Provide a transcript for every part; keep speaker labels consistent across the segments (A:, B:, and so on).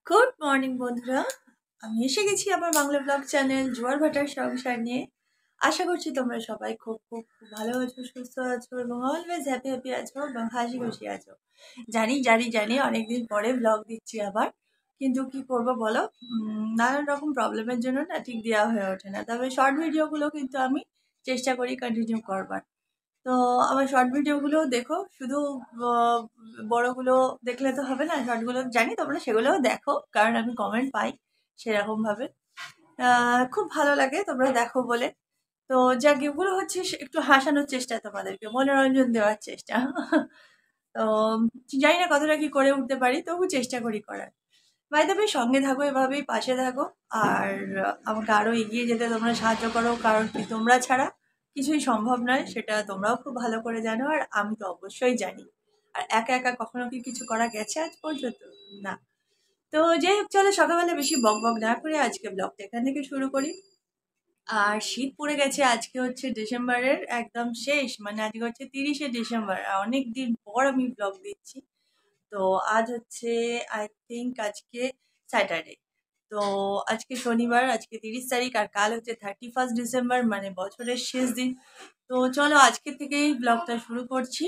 A: Good morning বন্ধুরা, আমি এসে গেছি আমার বাংলা ব্লগ চ্যানেল জোয়ার ভাটার সংসার নিয়ে। আশা করছি তোমরা সবাই খুব খুব খুব ভালো আছো, সুস্থ আছো এবং অলওয়েজ হ্যাপি হ্যাপি আছো এবং হাসি খুশি আছো। জানি জানি জানি অনেকদিন পরে ব্লগ দিচ্ছি আবার, কিন্তু কি করব বলো, নানান রকম প্রবলেমের জন্য না ঠিক দেওয়া হয়ে ওঠে না। তবে শর্ট ভিডিওগুলো কিন্তু আমি চেষ্টা করি কন্টিনিউ করবার। তো আমার শর্ট ভিডিওগুলো দেখো, শুধু আহ, বড়গুলো দেখলে তো হবে না, শর্টগুলো জানি তোমরা সেগুলোও দেখো, কারণ আমি কমেন্ট পাই সেরকম ভাবে। খুব ভালো লাগে তোমরা দেখো বলে। তো যাক, এগুলো হচ্ছে একটু হাসানোর চেষ্টা, তোমাদেরকে মনোরঞ্জন দেওয়ার চেষ্টা। তো জানি না কতটা কি করে উঠতে পারি, তবু চেষ্টা করি করার। বাই দ্য ওয়ে, সঙ্গে থাকো, এভাবেই পাশে থাকো। আর আমাকে আরো এগিয়ে যেতে তোমরা সাহায্য করো, কারণ কি তোমরা ছাড়া কিছুই সম্ভব নয়, সেটা তোমরাও খুব ভালো করে জানো, আর আমি তো অবশ্যই জানি। আর একা একা কখনো কি কিছু করা গেছে আজ পর্যন্ত? না। তো যাই হোক, চলো সকালবেলা বেশি বক বক না করে আজকে ব্লগটা এখান থেকে শুরু করি। আর শীত পড়ে গেছে, আজকে হচ্ছে ডিসেম্বরের একদম শেষ, মানে আজকে হচ্ছে 30শে ডিসেম্বর। অনেক দিন পর আমি ব্লগ দিচ্ছি। তো আজ হচ্ছে, আই থিঙ্ক আজকে স্যাটারডে। তো আজকে শনিবার, আজকে 30 তারিখ, আর কাল হচ্ছে 31 ডিসেম্বর, মানে বছরের শেষ দিন। তো চলো আজকে থেকেই ব্লগটা শুরু করছি।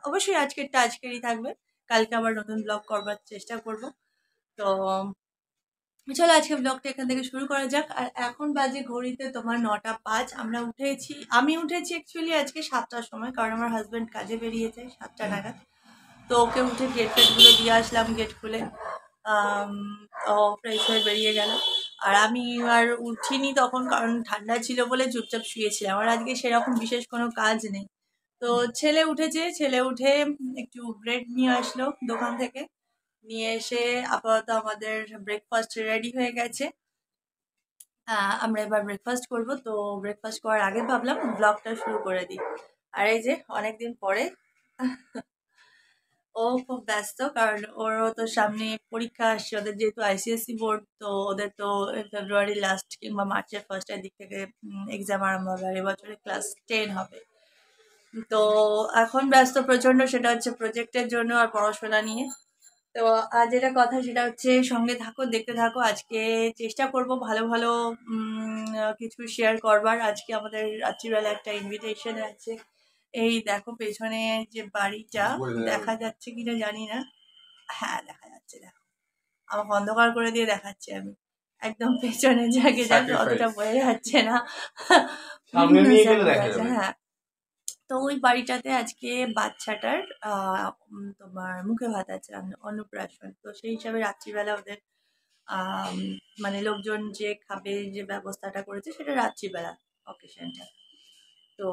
A: অবশ্যই আজকেরটা আজকেরই থাকবে, কালকে আবার নতুন ব্লগ করবার চেষ্টা করব। তো চলো আজকে ব্লগটা এখান থেকে শুরু করা যাক। আর এখন বাজে ঘড়িতে তোমার 9টা 5। আমরা উঠেছি, আমি উঠেছি অ্যাকচুয়ালি আজকে 7টার সময়, কারণ আমার হাজব্যান্ড কাজে বেরিয়েছে 7টা নাগাদ। তো ওকে উঠে গেট ফেটগুলো দিয়ে আসলাম, গেট খুলে আম, ও ফ্রেশ হয়ে বেরিয়ে গেল। আর আমি আর উঠিনি তখন, কারণ ঠান্ডা ছিল বলে চুপচাপ শুয়েছিলাম। আমার আজকে সেরকম বিশেষ কোনো কাজ নেই। তো ছেলে উঠেছে, ছেলে উঠে একটু ব্রেড নিয়ে আসলো দোকান থেকে। নিয়ে এসে আপাতত আমাদের ব্রেকফাস্ট রেডি হয়ে গেছে। আমরা এবার ব্রেকফাস্ট করব। তো ব্রেকফাস্ট করার আগে ভাবলাম ব্লগটা শুরু করে দিই। আর এই যে অনেকদিন পরে ও খুব ব্যস্ত, কারণ ওরও তো সামনে পরীক্ষা আসছে। ওদের যেহেতু আইসিএসসি বোর্ড, তো ওদের তো ফেব্রুয়ারি লাস্ট কিংবা মার্চের ফার্স্টের দিক থেকে এক্সাম আরম্ভ হবে। আর এবছরে ক্লাস 10 হবে। তো এখন ব্যস্ত প্রচন্ড, সেটা হচ্ছে প্রজেক্টের জন্য আর পড়াশোনা নিয়ে। তো আজ যেটা কথা সেটা হচ্ছে, সঙ্গে থাকো, দেখতে থাকো। আজকে চেষ্টা করব ভালো ভালো কিছু শেয়ার করবার। আজকে আমাদের রাত্রিবেলা একটা ইনভিটেশন আছে। এই দেখো পেছনে যে বাড়িটা, দেখা যাচ্ছে কিনা জানি না। হ্যাঁ, দেখা যাচ্ছে, দেখো। আমাকে অন্ধকার করে দিয়ে দেখাচ্ছে আমি। একদম পেছনে জাগে যাক, অতটা বোঝা যাচ্ছে না। হ্যাঁ। তো ওই বাড়িটাতে আজকে বাচ্চাটার তোমার মুখে ভাত আছে, অন্নপ্রাশন। তো সেই হিসাবে রাত্রিবেলা ওদের আম, মানে লোকজন যে খাবে, যে ব্যবস্থাটা করেছে সেটা রাত্রিবেলা অকেশনটা। তো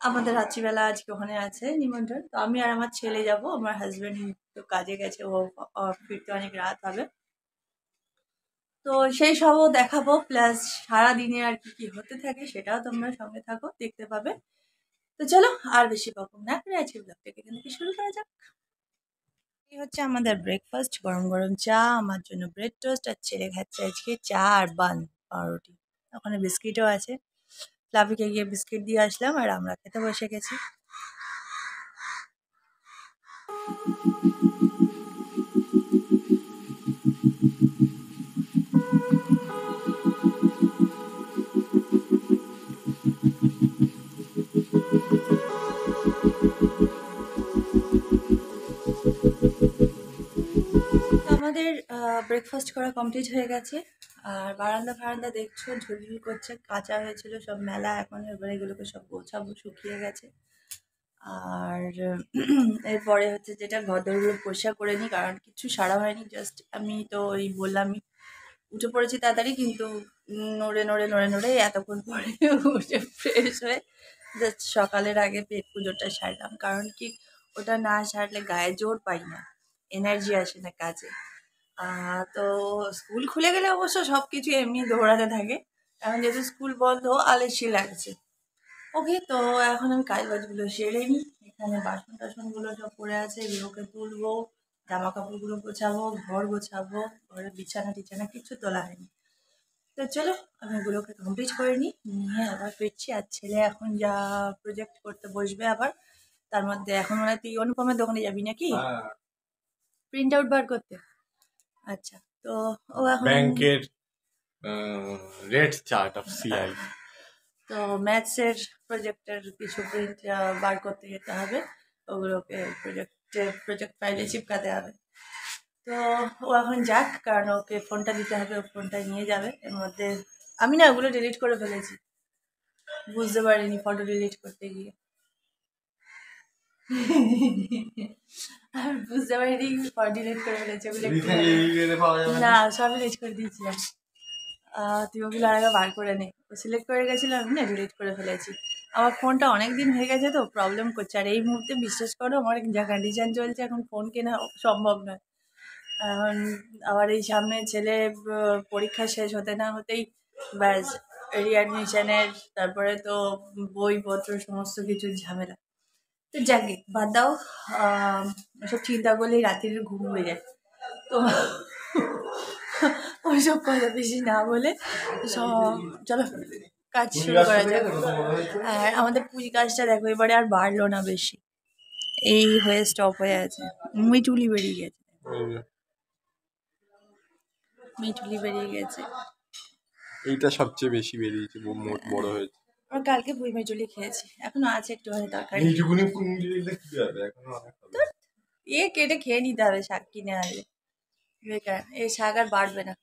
A: আমাদের রাত্রিবেলা আজকে ওখানে আছে নিমন্ত্রণ। তো আমি আর আমার ছেলে যাব, আমার হাজবেন্ড তো কাজে গেছে, ও ফিরতে অনেক রাত হবে। তো সেই সবও দেখাবো, প্লাস সারাদিনে আর কি কি হতে থাকে সেটাও তোমরা সঙ্গে থাকো, দেখতে পাবে। তো চলো আর বেশি বকম না করে আজকে ব্লগটাকে এখান থেকে শুরু করা যাক। এই হচ্ছে আমাদের ব্রেকফাস্ট, গরম গরম চা, আমার জন্য ব্রেড টোস্ট, আর ছেলে খাচ্ছে আজকে চা আর বান, পাউরুটি। ওখানে বিস্কিটও আছে। ফ্লাফিকে গিয়ে বিস্কিট দিয়ে আসলাম, আর আমরা খেতে বসে গেছি। আমাদের ব্রেকফাস্ট করা কমপ্লিট হয়ে গেছে। আর বারান্দা ফারান্দা দেখছো ঝুলঝুল করছে, কাঁচা হয়েছিল সব মেলা, এখন এবার এগুলোকে সব গোছাবো, শুকিয়ে গেছে। আর এরপরে হচ্ছে যেটা, ঘরদোরগুলো পরিষ্কার করে নিই, কারণ কিছু সারা হয়নি। জাস্ট আমি তো ওই বললামই, উঠে পড়েছি তাড়াতাড়ি, কিন্তু নড়ে নড়ে নড়ে নড়ে এতক্ষণ পরে উঠে ফ্রেশ হয়ে জাস্ট সকালের আগে পেট পুজোটা সারলাম। কারণ কি, ওটা না সারলে গায়ে জোর পাই না, এনার্জি আসে না কাজে। তো স্কুল খুলে গেলে অবশ্য সব কিছু এমনি দৌড়াতে থাকে, এখন যেহেতু স্কুল বন্ধ আলস্যি লাগছে। ওকে, তো এখন আমি কাজ বাজগুলো সেরে নিই। এখানে বাসন টাসনগুলো সব পড়ে আছে, এগুলোকে তুলবো, জামা কাপড়গুলো গোছাবো, ঘর গোছাবো। ঘরের বিছানা টিছানা কিছু তোলা হয়নি। তো চলো আমি এগুলোকে কমপ্লিট করে নিই, নিয়ে আবার ফিরছি। আর ছেলে এখন যা প্রজেক্ট করতে বসবে আবার, তার মধ্যে এখন মনে হয় তুই অনুপমের দোকানে যাবি নাকি? প্রিন্ট আউট বার করতে। আচ্ছা, তো ও এখন
B: ব্যাংকের রেট চার্ট অফ সিআই।
A: তো ম্যাথসের প্রজেক্টের কিছু প্রিন্ট বার করতে যেতে হবে, ওগুলোকে প্রজেক্ট ফাইলে চিপকাতে হবে। তো ও এখন যাক, কারণ ওকে ফোনটা দিতে হবে, ও ফোনটা নিয়ে যাবে। এর মধ্যে আমি না ওগুলো ডিলিট করে ফেলেছি, বুঝতে পারিনি ফটো ডিলিট করতে গিয়ে। আর বুঝতে পারিনি ডিলিট করে ফেলেছি ওগুলো। না, সব ডিলিট করে দিয়েছিলাম। তুই ওগুলো আর বার করে নে। সিলেক্ট করে গেছিলাম, আমি না ডিলিট করে ফেলেছি। আমার ফোনটা অনেক দিন হয়ে গেছে তো প্রবলেম করছে, আর এই মুহূর্তে বিশ্বাস করো আমার যা কন্ডিশন চলছে এখন ফোন কেনা সম্ভব নয়। এখন আবার এই সামনে ছেলে পরীক্ষা শেষ হতে না হতেই ব্যাস রিঅ্যাডমিশনের, তারপরে তো বইপত্র সমস্ত কিছুর ঝামেলা। তো যাকে বাদ দাও, ওসব চিন্তা করলেই রাত্রির ঘুম হয়ে যায়। তো ওইসব কথা বেশি না বলে সব চলো কাজ শুরু করা যাক। আর আমাদের পুঁজি কাজটা দেখো এবারে আর বাড়লো না বেশি, এই হয়ে স্টপ হয়ে আছে। মিটুলি বেরিয়ে গেছে, মিটুলি বেরিয়ে গেছে।
B: এইটা সবচেয়ে বেশি বেরিয়েছে, মোট বড় হয়েছে।
A: আমরা কালকে পুঁই মিটুলি খেয়েছি, এখনো আছে একটুখানি তরকারি।
B: এইটুকুনি এখনো অনেক হবে।
A: কেটে খেয়ে নিতে হবে, শাক কিনে আনলে বেকার। এই শাক আর বাড়বে না,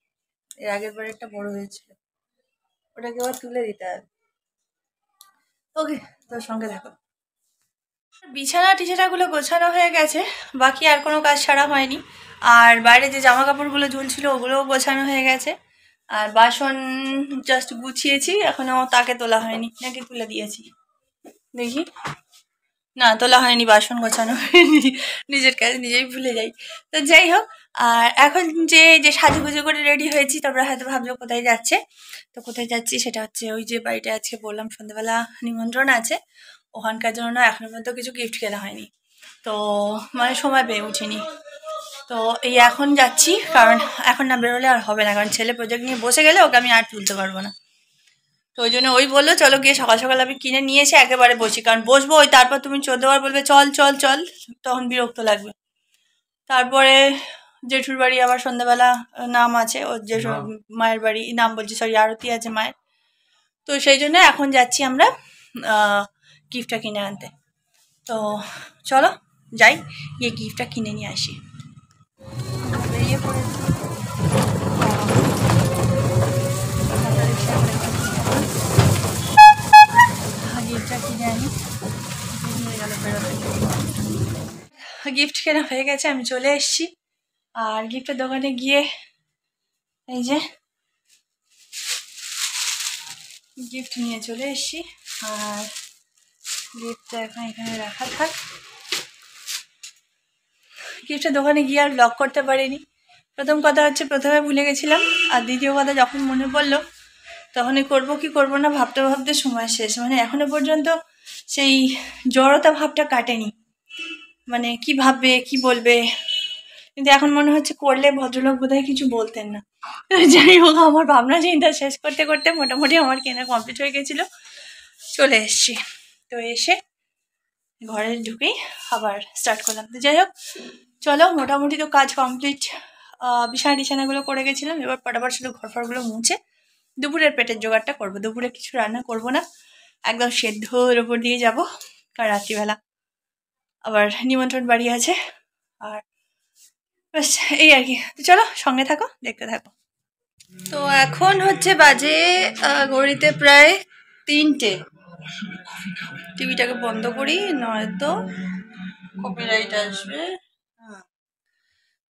A: এর আগের বার একটা বড় হয়েছিল, ওটাকে আবার তুলে দিতে হবে। ওকে, তোর সঙ্গে দেখো। বিছানা টিছানাগুলো গোছানো হয়ে গেছে, বাকি আর কোনো কাজ ছাড়া হয়নি। আর বাইরে যে জামা কাপড়গুলো ঝুলছিল ওগুলোও গোছানো হয়ে গেছে। আর বাসন জাস্ট গুছিয়েছি, এখনো তাকে তোলা হয়নি, নাকি তুলে দিয়েছি দেখি। না, তোলা হয়নি, বাসন গোছানো হয়নি, নিজের কাজ নিজেই ভুলে যাই। তো যাই হোক, আর এখন যে সাজুগুজু করে রেডি হয়েছি, তোমরা হয়তো ভাবছো কোথায় যাচ্ছে। তো কোথায় যাচ্ছি সেটা হচ্ছে ওই যে বাড়িটা আজকে বললাম সন্ধ্যাবেলা নিমন্ত্রণ আছে, ওখানকার জন্য এখনো পর্যন্ত কিছু গিফট কেনা হয়নি, তো মানে সময় পেয়ে উঠিনি। তো এই এখন যাচ্ছি, কারণ এখন না বেরোলে আর হবে না, কারণ ছেলে প্রজেক্ট নিয়ে বসে গেলে ওকে আমি আর তুলতে পারবো না। তো ওই জন্য ওই বললো চলো গিয়ে সকাল সকাল আমি কিনে নিয়ে এসে একেবারে বসি, কারণ বসবো ওই তারপর তুমি 14বার বলবে চল চল চল, তখন বিরক্ত লাগবে। তারপরে জেঠুর বাড়ি আবার সন্ধ্যাবেলা নাম আছে, ওর জেঠুর মায়ের বাড়ি, নাম বলছি সরি, আরতি আছে মায়ের। তো সেই জন্য এখন যাচ্ছি আমরা গিফটটা কিনে আনতে। তো চলো যাই, গিয়ে গিফটটা কিনে নিয়ে আসি। বেরিয়ে পড়েছি, গিফটটা কিনে আনি, হয়ে গেল বেরোতে। গিফট কেনা হয়ে গেছে, আমি চলে এসেছি। আর গিফটের দোকানে গিয়ে এই যে গিফট নিয়ে চলে এসেছি, আর গিফটটা এখন এখানে রাখা থাক। গিফটের দোকানে গিয়ে আর ব্লগ করতে পারিনি। প্রথম কথা হচ্ছে প্রথমে ভুলে গেছিলাম, আর দ্বিতীয় কথা যখন মনে পড়লো তখনই করবো কি করবো না ভাবতে ভাবতে সময় শেষ। মানে এখনো পর্যন্ত সেই জড়তা ভাবটা কাটেনি, মানে কি ভাববে কি বলবে, কিন্তু এখন মনে হচ্ছে করলে ভদ্রলোক বোধহয় কিছু বলতেন না। যাই হোক, আমার ভাবনা চিন্তা শেষ করতে করতে মোটামুটি আমার কেনা কমপ্লিট হয়ে গেছিলো, চলে এসছি। তো এসে ঘরে ঢুকেই আবার স্টার্ট করলাম। তো যাই হোক চলো, মোটামুটি তো কাজ কমপ্লিট। বিছানা টিছানাগুলো করে গেছিলাম, এবার পাটাপাট শুধু ঘর ফরগুলো মুছে দুপুরের পেটের জোগাড়টা করবো। দুপুরে কিছু রান্না করব না, একদম সেদ্ধর ওপর দিয়ে যাব, কারণ রাত্রিবেলা আবার নিমন্ত্রণ বাড়ি আছে। আর ব্যাস এই আর কি। তো চলো সঙ্গে থাকো, দেখতে থাকো। তো এখন হচ্ছে বাজে ঘড়িতে প্রায় 3টে। টিভিটাকে বন্ধ করি, নয়তো কপিরাইট আসবে।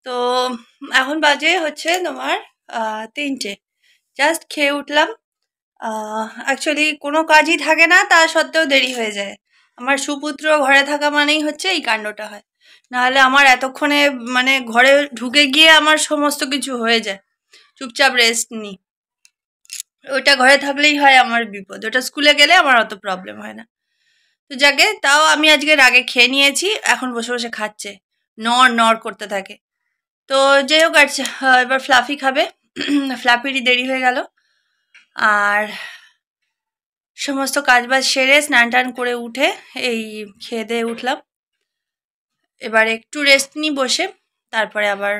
A: তো এখন বাজে হচ্ছে তোমার 3টে, জাস্ট খেয়ে উঠলাম। অ্যাকচুয়ালি কোনো কাজই থাকে না, তা সত্ত্বেও দেরি হয়ে যায়। আমার সুপুত্র ঘরে থাকা মানেই হচ্ছে এই কাণ্ডটা হয়, নাহলে আমার এতক্ষণে মানে ঘরে ঢুকে গিয়ে আমার সমস্ত কিছু হয়ে যায়, চুপচাপ রেস্ট নিই। ওটা ঘরে থাকলেই হয় আমার বিপদ, ওটা স্কুলে গেলে আমার অত প্রবলেম হয় না। তো যাকে তাও আমি আজকে রাগে খেয়ে নিয়েছি, এখন বসে বসে খাচ্ছে, নড় নড় করতে থাকে। তো যাই হোক, এবার ফ্লাফি খাবে, ফ্লাফিরই দেরি হয়ে গেল। আর সমস্ত কাজবাজ সেরে স্নান টান করে উঠে এই খেয়ে দিয়ে উঠলাম, এবার একটু রেস্ট নিই বসে। তারপরে আবার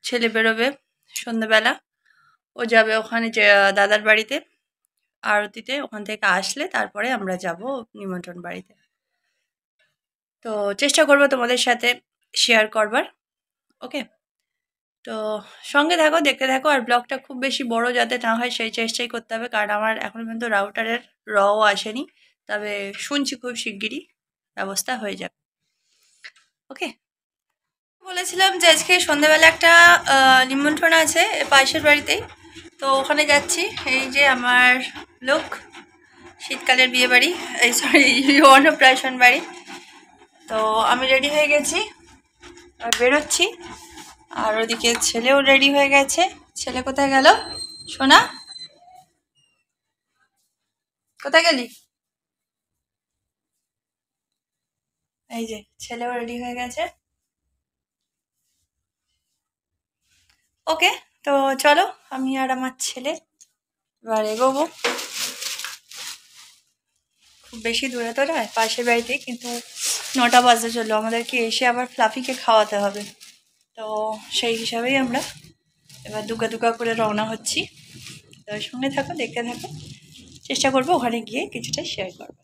A: ছেলে বেরোবে সন্ধ্যেবেলা, ও যাবে ওখানে যে দাদার বাড়িতে আরতিতে, ওখান থেকে আসলে তারপরে আমরা যাব নিমন্ত্রণ বাড়িতে। তো চেষ্টা করবো তোমাদের সাথে শেয়ার করবার। ওকে, তো সঙ্গে থাকো, দেখতে থাকো। আর ব্লগটা খুব বেশি বড় যাতে না হয় সেই চেষ্টাই করতে হবে, কারণ আমার এখন পর্যন্ত রাউটারের রও আসেনি, তবে শুনছি খুব শিগগিরই ব্যবস্থা হয়ে যাবে। ওকে, বলেছিলাম যে আজকে সন্ধ্যাবেলা একটা নিমন্ত্রণ আছে পাশের বাড়িতেই, তো ওখানে যাচ্ছি। এই যে আমার লোক, শীতকালের বিয়ে বাড়ি, এই সরি অন্নপ্রাশন বাড়ি। তো আমি রেডি হয়ে গেছি আর বেরোচ্ছি, আর ওদিকে ছেলেও রেডি হয়ে গেছে। ছেলে কোথায় গেল? সোনা, কোথায় গেলি? এই যে ছেলেও রেডি হয়ে গেছে। ওকে, তো চলো আমি আর আমার ছেলে এবার এগোবো। খুব বেশি দূরে তো নয়, পাশের বাড়িতে, কিন্তু 9টা বাজতে চললো, আমাদেরকে এসে আবার ফ্লাফিকে খাওয়াতে হবে। তো সেই হিসাবেই আমরা এবার দুগা দুগা করে রওনা হচ্ছি। তো সঙ্গে থাকো, দেখতে থাকো, চেষ্টা করবো ওখানে গিয়ে কিছুটা শেয়ার করবো।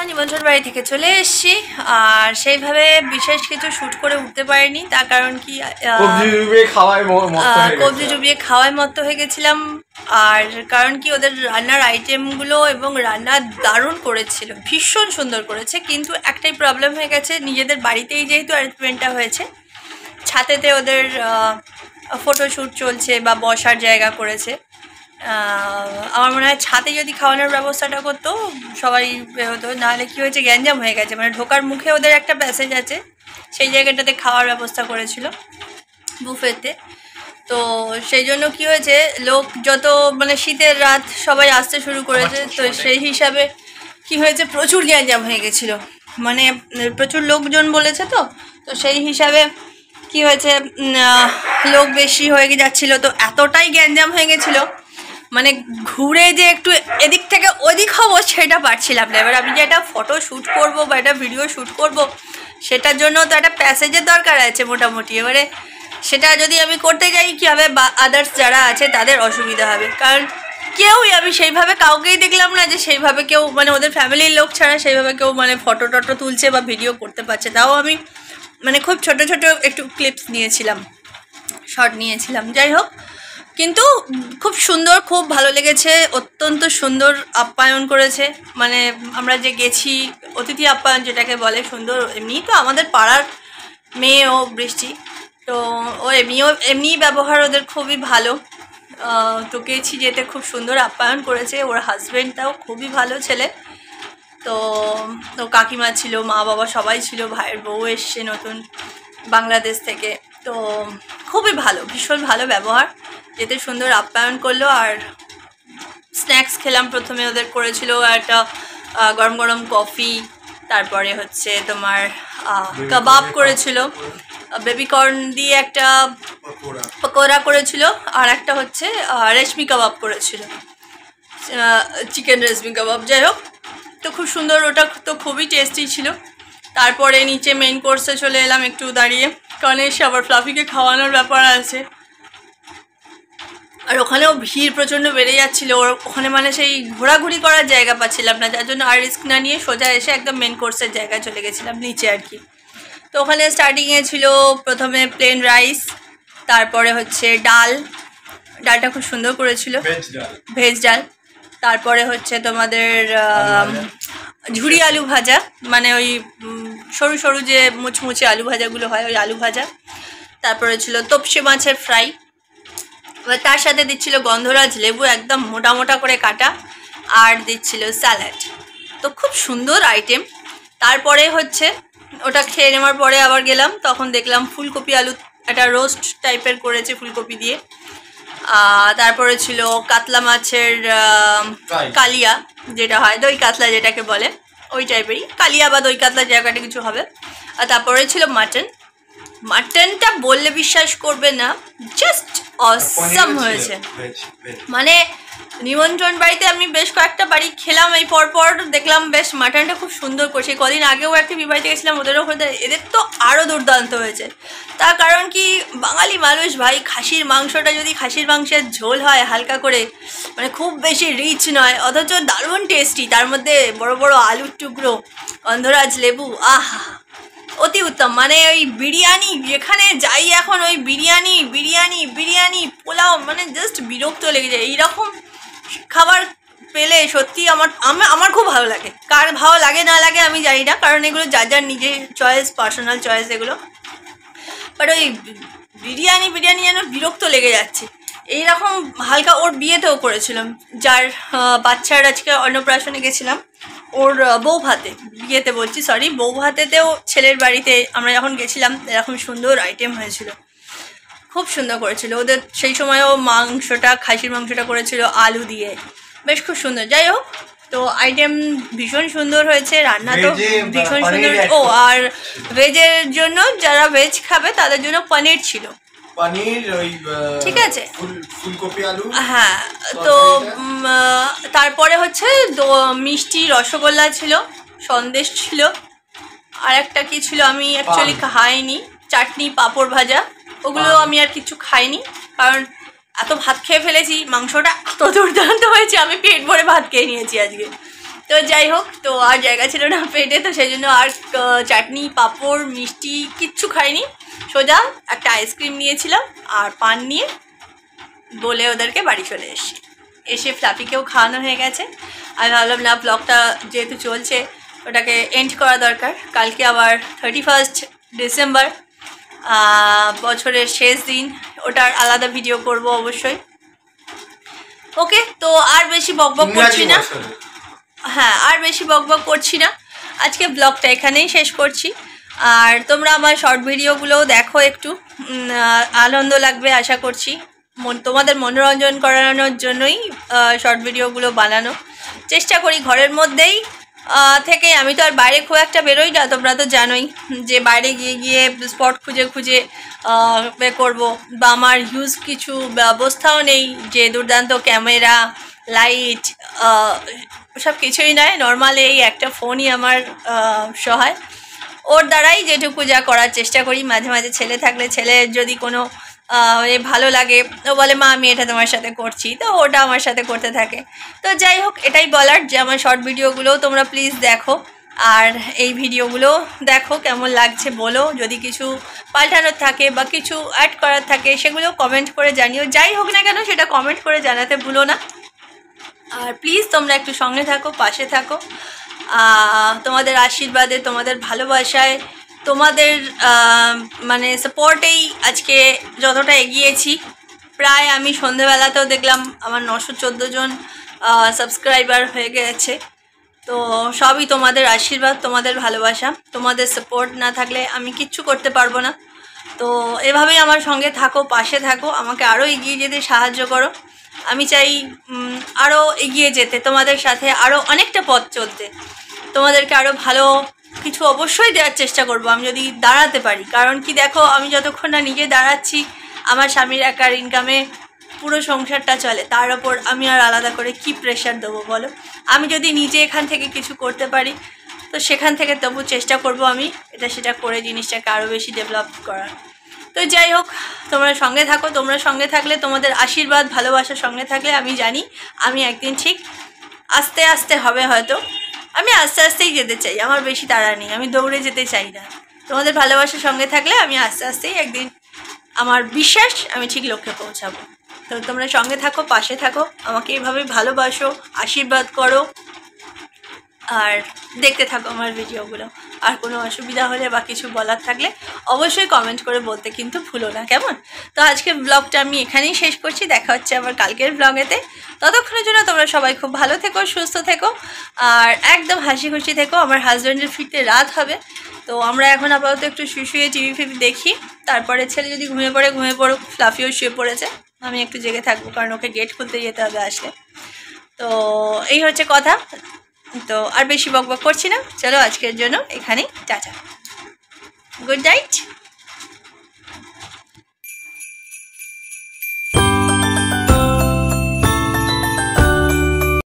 A: নিমন্ত্রণ বাড়ি থেকে চলে এসেছি, আর সেইভাবে বিশেষ কিছু শ্যুট করে উঠতে পারিনি। তার কারণ কি, কবজি ডুবিয়ে খাওয়ায় মত্ত হয়ে গেছিলাম। আর কারণ কি, ওদের রান্নার আইটেমগুলো এবং রান্না দারুণ করেছিল, ভীষণ সুন্দর করেছে, কিন্তু একটাই প্রবলেম হয়ে গেছে, নিজেদের বাড়িতেই যেহেতু অ্যারেঞ্জমেন্টটা হয়েছে, ছাদেতে ওদের ফটোশ্যুট চলছে বা বসার জায়গা করেছে। আমার মনে হয় ছাদে যদি খাওয়ানোর ব্যবস্থাটা করতো সবাই হতো, নাহলে কী হয়েছে, গ্যাঞ্জাম হয়ে গেছে। মানে ঢোকার মুখে ওদের একটা প্যাসেজ আছে, সেই জায়গাটাতে খাওয়ার ব্যবস্থা করেছিল বুফেতে। তো সেই জন্য কী হয়েছে, লোক যত মানে শীতের রাত সবাই আসতে শুরু করেছে, তো সেই হিসাবে কি হয়েছে, প্রচুর গ্যাঞ্জাম হয়ে গেছিলো, মানে প্রচুর লোকজন বলেছে। তো তো সেই হিসাবে কি হয়েছে, লোক বেশি হয়ে যাচ্ছিলো, তো এতটাই গ্যাঞ্জাম হয়ে গেছিলো, মানে ঘুরে যে একটু এদিক থেকে ওদিক হবো সেটা পারছিলাম না। এবার আমি যে একটা ফটো শ্যুট করবো বা একটা ভিডিও শ্যুট করবো, সেটার জন্য তো একটা প্যাসেজের দরকার আছে মোটামুটি। এবারে সেটা যদি আমি করতে যাই কী হবে, বা আদার্স যারা আছে তাদের অসুবিধা হবে, কারণ কেউই, আমি সেইভাবে কাউকেই দেখলাম না যে সেইভাবে কেউ, মানে ওদের ফ্যামিলির লোক ছাড়া সেইভাবে কেউ মানে ফটো টটো তুলছে বা ভিডিও করতে পারছে। তাও আমি মানে খুব ছোট ছোট একটু ক্লিপস নিয়েছিলাম, শর্ট নিয়েছিলাম, যাই হোক। কিন্তু খুব সুন্দর, খুব ভালো লেগেছে, অত্যন্ত সুন্দর আপ্যায়ন করেছে। মানে আমরা যে গেছি, অতিথি আপ্যায়ন যেটাকে বলে, সুন্দর। এমনি তো আমাদের পাড়ার মেয়ে ও বৃষ্টি, তো ও এমনি ব্যবহার ওদের খুবই ভালো। তো গেছি যেতে খুব সুন্দর আপ্যায়ন করেছে। ওর হাজব্যান্ডটাও খুবই ভালো ছেলে। তো তো কাকিমা ছিল, মা বাবা সবাই ছিল, ভাইয়ের বউ এসছে নতুন বাংলাদেশ থেকে। তো খুবই ভালো, ভীষণ ভালো ব্যবহার, যেতে সুন্দর আপ্যায়ন করলো। আর স্ন্যাক্স খেলাম, প্রথমে ওদের করেছিল একটা গরম গরম কফি, তারপরে হচ্ছে তোমার কাবাব করেছিল, বেবিকর্ন দিয়ে একটা পকোড়া করেছিল, আর একটা হচ্ছে রেশমি কাবাব করেছিল, চিকেন রেশমি কাবাব, যাই হোক। তো খুব সুন্দর, ওটা তো খুবই টেস্টি ছিল। তারপরে নিচে মেইন কোর্সে চলে এলাম একটু দাঁড়িয়ে, কারণ এসে আবার ফ্লাফিকে খাওয়ানোর ব্যাপার আছে। ওখানেও ভিড় প্রচণ্ড বেড়ে যাচ্ছিলো, ওখানে মানে সেই ঘোরাঘুরি করার জায়গা পাচ্ছিলাম না, যার জন্য আর রিস্ক না নিয়ে সোজা এসে একদম মেন কোর্সের জায়গায় চলে গেছিলাম নিচে আর কি। তো ওখানে স্টার্টিংয়ে ছিল প্রথমে প্লেন রাইস, তারপরে হচ্ছে ডালটা খুব সুন্দর করেছিল, ভেজ ডাল। তারপরে হচ্ছে তোমাদের ঝুড়ি আলু ভাজা, মানে ওই সরু সরু যে মুচমুচে আলু ভাজাগুলো হয়, ওই আলু ভাজা। তারপরে ছিল তপসে মাছের ফ্রাই, এবার তার সাথে দিচ্ছিল গন্ধরাজ লেবু একদম মোটা মোটা করে কাটা, আর দিচ্ছিল স্যালাড। তো খুব সুন্দর আইটেম। তারপরে হচ্ছে ওটা খেয়ে নেওয়ার পরে আবার গেলাম, তখন দেখলাম ফুলকপি আলু একটা রোস্ট টাইপের করেছে ফুলকপি দিয়ে। তারপরে ছিল কাতলা মাছের কালিয়া, যেটা হয় দই কাতলা যেটাকে বলে, ওই টাইপেরই কালিয়া বা দই কাতলা জায়গাটা কিছু হবে। আর তারপরে ছিল মাটনটা বললে বিশ্বাস করবে না, জাস্ট অসাম হয়েছে। মানে নিমন্ত্রণ বাড়িতে আমি বেশ কয়েকটা বাড়ি খেলাম, এই পরপর দেখলাম বেশ মাটনটা খুব সুন্দর করছে। কদিন আগেও একটা বিবাহিতে গেছিলাম, ওদেরও এদের তো আরও দুর্দান্ত হয়েছে। তার কারণ কি, বাঙালি মানুষ ভাই, খাসির মাংসটা যদি খাসির মাংসের ঝোল হয় হালকা করে, মানে খুব বেশি রিচ নয়, অথচ দারুণ টেস্টি, তার মধ্যে বড় বড় আলুর টুকরো, গন্ধরাজ লেবু, আহা অতি উত্তম। মানে ওই বিরিয়ানি যেখানে যাই এখন, ওই বিরিয়ানি পোলাও, মানে জাস্ট বিরক্ত লেগে যায়। এইরকম খাবার পেলে সত্যি আমার খুব ভালো লাগে। কার ভালো লাগে না লাগে আমি জানি না, কারণ এগুলো যার যার নিজের চয়েস, পার্সোনাল চয়েস এগুলো। বাট ওই বিরিয়ানি যেন বিরক্ত লেগে যাচ্ছে। এইরকম হালকা ওর বিয়েতেও করেছিলাম, যার বাচ্চার আজকে অন্নপ্রাশনে গেছিলাম, ওর বউ ভাতে, বিয়েতে বলছি সরি, বউ ভাতেতেও ছেলের বাড়িতে আমরা যখন গেছিলাম এরকম সুন্দর আইটেম হয়েছিল, খুব সুন্দর করেছিল। ওদের সেই সময়ও খাসির মাংসটা করেছিল আলু দিয়ে, বেশ খুব সুন্দর। যাই হোক, তো আইটেম ভীষণ সুন্দর হয়েছে, রান্না তো ভীষণ সুন্দর। ও আর ভেজের জন্য, যারা ভেজ খাবে তাদের জন্য পনির ছিল, ঠিক আছে,
B: ফুলকপি আলু।
A: হ্যাঁ। তো তারপরে হচ্ছে মিষ্টি রসগোল্লা ছিল, সন্দেশ ছিল, আর একটা কি ছিল আমি অ্যাকচুয়ালি খাইনি, চাটনি পাঁপড় ভাজা, ওগুলো আমি আর কিছু খাইনি, কারণ এত ভাত খেয়ে ফেলেছি, মাংসটা এত দুর্দান্ত হয়েছে, আমি পেট ভরে ভাত খেয়ে নিয়েছি আজকে। তো যাই হোক, তো আর জায়গা ছিল না পেটে, তো সেই জন্য আর চাটনি পাঁপড় মিষ্টি কিচ্ছু খাইনি, সোজা একটা আইসক্রিম নিয়েছিলাম আর পান নিয়ে বলে ওদেরকে বাড়ি চলে এসে ফ্লাফিকেও খাওয়ানো হয়ে গেছে। আমি ভাবলাম না, ব্লগটা যেহেতু চলছে ওটাকে এন্ড করা দরকার, কালকে আবার 31 ডিসেম্বর, বছরের শেষ দিন, ওটার আলাদা ভিডিও করব অবশ্যই। ওকে, তো আর বেশি বকবক করছি না, হ্যাঁ আর বেশি বকবক করছি না, আজকে ব্লগটা এখানেই শেষ করছি। আর তোমরা আমার শর্ট ভিডিওগুলোও দেখো, একটু আনন্দ লাগবে আশা করছি, তোমাদের মনোরঞ্জন করানোর জন্যই শর্ট ভিডিওগুলো বানানো চেষ্টা করি ঘরের মধ্যেই থেকে। আমি তো আর বাইরে খুব একটা বেরোই না, তোমরা তো জানোই যে বাইরে গিয়ে স্পট খুঁজে করব, বা আমার হিউজ কিছু ব্যবস্থাও নেই যে দুর্দান্ত ক্যামেরা লাইট সব কিছুই নয়, নর্মাল এই একটা ফোনই আমার সহায়, ওর দ্বারাই যেটুকু যা করার চেষ্টা করি। মাঝে মাঝে ছেলে থাকলে, ছেলের যদি কোনো ভালো লাগে, ও বলে মা আমি এটা তোমার সাথে করছি, তো ওটা আমার সাথে করতে থাকে। তো যাই হোক, এটাই বলার যে আমার শর্ট ভিডিওগুলোও তোমরা প্লিজ দেখো, আর এই ভিডিওগুলো দেখো কেমন লাগছে বলো, যদি কিছু পাল্টানোর থাকে বা কিছু অ্যাড করার থাকে সেগুলো কমেন্ট করে জানিও, যাই হোক না কেন সেটা কমেন্ট করে জানাতে ভুলো না। আর প্লিজ তোমরা একটু সঙ্গে থাকো, পাশে থাকো, তোমাদের আশীর্বাদে, তোমাদের ভালোবাসায়, তোমাদের মানে সাপোর্টেই আজকে যতটা এগিয়েছি। প্রায় আমি সন্ধেবেলাতেও দেখলাম আমার 914 জন সাবস্ক্রাইবার হয়ে গেছে। তো সবই তোমাদের আশীর্বাদ, তোমাদের ভালোবাসা, তোমাদের সাপোর্ট না থাকলে আমি কিচ্ছু করতে পারবো না। তো এভাবেই আমার সঙ্গে থাকো, পাশে থাকো, আমাকে আরও এগিয়ে যেতে সাহায্য করো। আমি চাই আরও এগিয়ে যেতে, তোমাদের সাথে আরও অনেকটা পথ চলতে, তোমাদেরকে আরও ভালো কিছু অবশ্যই দেওয়ার চেষ্টা করব আমি যদি দাঁড়াতে পারি। কারণ কি দেখো, আমি যতক্ষণ না নিজে দাঁড়াচ্ছি, আমার স্বামীর একার ইনকামে পুরো সংসারটা চলে, তার ওপর আমি আর আলাদা করে কি প্রেশার দেবো বলো। আমি যদি নিজে এখান থেকে কিছু করতে পারি, তো সেখান থেকে তবু চেষ্টা করব আমি এটা সেটা করে জিনিসটাকে আরও বেশি ডেভেলপ করার। তো তো যাই হোক, তোমরা সঙ্গে থাকো, তোমরা সঙ্গে থাকলে, তোমাদের আশীর্বাদ ভালোবাসার সঙ্গে থাকলে আমি জানি আমি একদিন ঠিক আস্তে আস্তে হবে হয়তো। আমি আস্তে আস্তেই যেতে চাই, আমার বেশি তাড়া নেই, আমি দৌড়ে যেতে চাই না। তোমাদের ভালোবাসার সঙ্গে থাকলে আমি আস্তে আস্তেই একদিন, আমার বিশ্বাস আমি ঠিক লক্ষ্যে পৌঁছাবো। তো তোমরা সঙ্গে থাকো, পাশে থাকো, আমাকে এইভাবে ভালোবাসো, আশীর্বাদ করো, আর দেখতে থাকো আমার ভিডিওগুলো। আর কোনো অসুবিধা হলে বা কিছু বলার থাকলে অবশ্যই কমেন্ট করে বলতে কিন্তু ভুলো না, কেমন? তো আজকে ব্লগটা আমি এখানেই শেষ করছি, দেখা হচ্ছে আবার কালকের ব্লগেতে। ততক্ষণের জন্য তোমরা সবাই খুব ভালো থেকো, সুস্থ থেকো, আর একদম হাসি খুশি থেকো। আমার হাজব্যান্ডের ফিরতে রাত হবে, তো আমরা এখন আপাতত একটু শুয়ে টিভি ফিভি দেখি, তারপরে ছেলে যদি ঘুমিয়ে পড়ুক, ফ্লাফিও শুয়ে পড়েছে, আমি একটু জেগে থাকবো, কারণ ওকে গেট খুলতে যেতে হবে আসলে। তো এই হচ্ছে কথা। তো আর বেশি বকবক করছি না, চলো আজকের জন্য এখানেই টাটা, গুড নাইট।